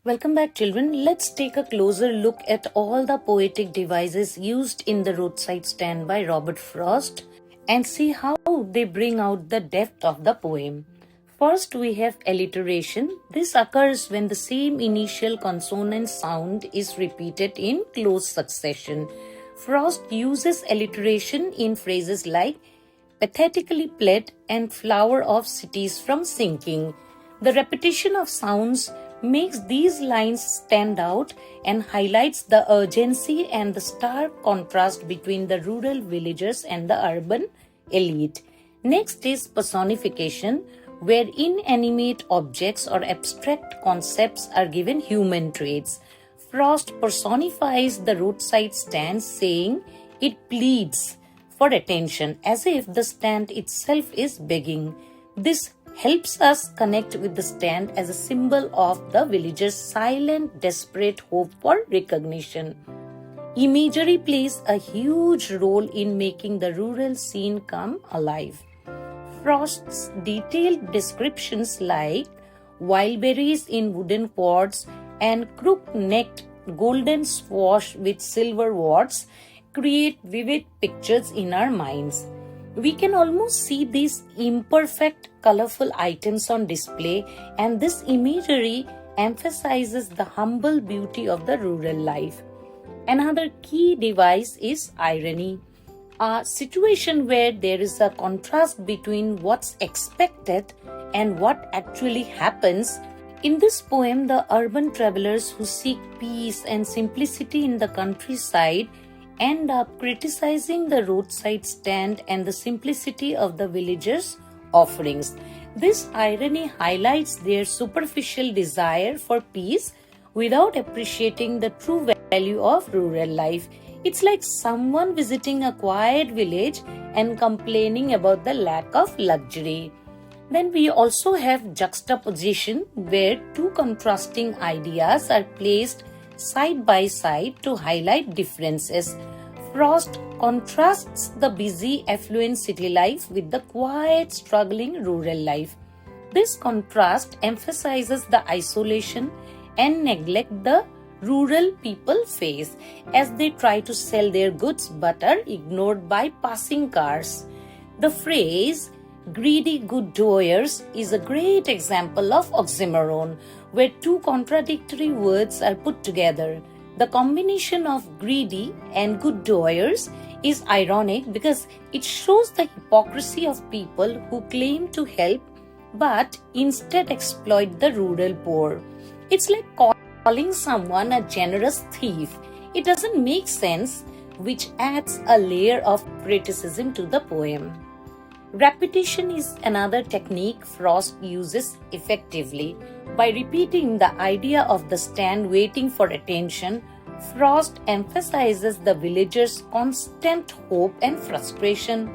Welcome back, children. Let's take a closer look at all the poetic devices used in the Roadside Stand by Robert Frost and see how they bring out the depth of the poem. First, we have alliteration. This occurs when the same initial consonant sound is repeated in close succession. Frost uses alliteration in phrases like pathetically pled and flower of cities from sinking. The repetition of sounds makes these lines stand out and highlights the urgency and the stark contrast between the rural villagers and the urban elite. Next is personification, where inanimate objects or abstract concepts are given human traits. Frost personifies the roadside stand, saying it pleads for attention as if the stand itself is begging. This helps us connect with the stand as a symbol of the villagers' silent, desperate hope for recognition. Imagery plays a huge role in making the rural scene come alive. Frost's detailed descriptions like wild berries in wooden pots and crook-necked golden squash with silver warts create vivid pictures in our minds. We can almost see these imperfect, colorful items on display, and this imagery emphasizes the humble beauty of the rural life. Another key device is irony, a situation where there is a contrast between what's expected and what actually happens. In this poem, the urban travelers who seek peace and simplicity in the countryside end up criticizing the roadside stand and the simplicity of the villagers' offerings. This irony highlights their superficial desire for peace without appreciating the true value of rural life. It's like someone visiting a quiet village and complaining about the lack of luxury. Then we also have juxtaposition, where two contrasting ideas are placed side by side to highlight differences. Frost contrasts the busy, affluent city life with the quiet, struggling rural life. This contrast emphasizes the isolation and neglect the rural people face as they try to sell their goods but are ignored by passing cars. The phrase greedy good doers is a great example of oxymoron, where two contradictory words are put together. The combination of greedy and good doers is ironic because it shows the hypocrisy of people who claim to help but instead exploit the rural poor. It's like calling someone a generous thief. It doesn't make sense, which adds a layer of criticism to the poem. Repetition is another technique Frost uses effectively. By repeating the idea of the stand waiting for attention, Frost emphasizes the villagers' constant hope and frustration.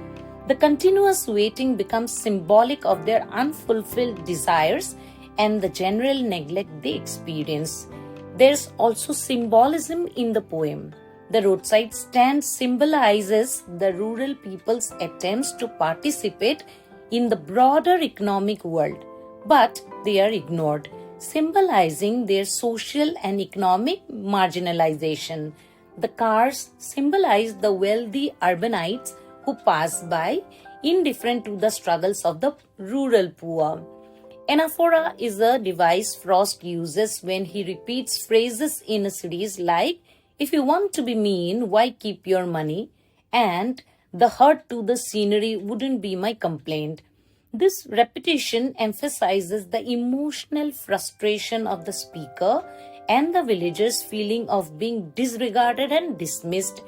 The continuous waiting becomes symbolic of their unfulfilled desires and the general neglect they experience. There's also symbolism in the poem. The roadside stand symbolizes the rural people's attempts to participate in the broader economic world, but they are ignored, symbolizing their social and economic marginalization. The cars symbolize the wealthy urbanites who pass by, indifferent to the struggles of the rural poor. Anaphora is a device Frost uses when he repeats phrases in a series like, "If you want to be mean, why keep your money?" and "The hurt to the scenery wouldn't be my complaint." This repetition emphasizes the emotional frustration of the speaker and the villagers' feeling of being disregarded and dismissed.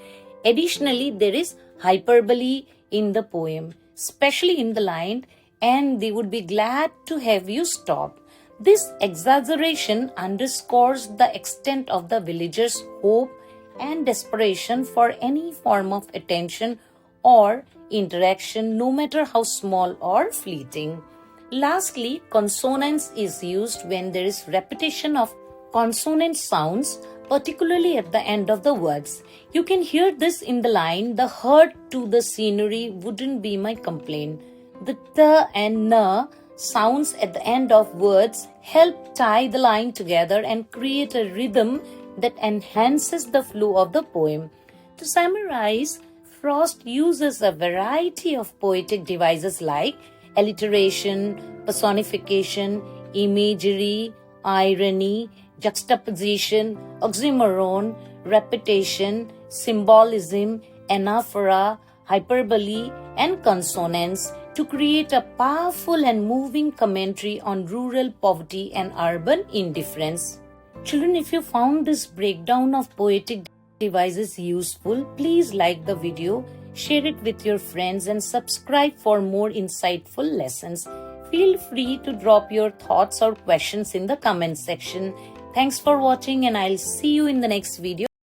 Additionally, there is hyperbole in the poem, especially in the line, "and they would be glad to have you stop." This exaggeration underscores the extent of the villagers' hope and desperation for any form of attention or interaction, no matter how small or fleeting. Lastly, consonance is used when there is repetition of consonant sounds, particularly at the end of the words. You can hear this in the line, "The hurt to the scenery wouldn't be my complaint." The "the" and "na" Sounds at the end of words help tie the line together and create a rhythm that enhances the flow of the poem. To summarize, Frost uses a variety of poetic devices like alliteration, personification, imagery, irony, juxtaposition, oxymoron, repetition, symbolism, anaphora, hyperbole, and consonance to create a powerful and moving commentary on rural poverty and urban indifference. Children, if you found this breakdown of poetic devices useful, please like the video, share it with your friends, and subscribe for more insightful lessons. Feel free to drop your thoughts or questions in the comment section. Thanks for watching, and I'll see you in the next video.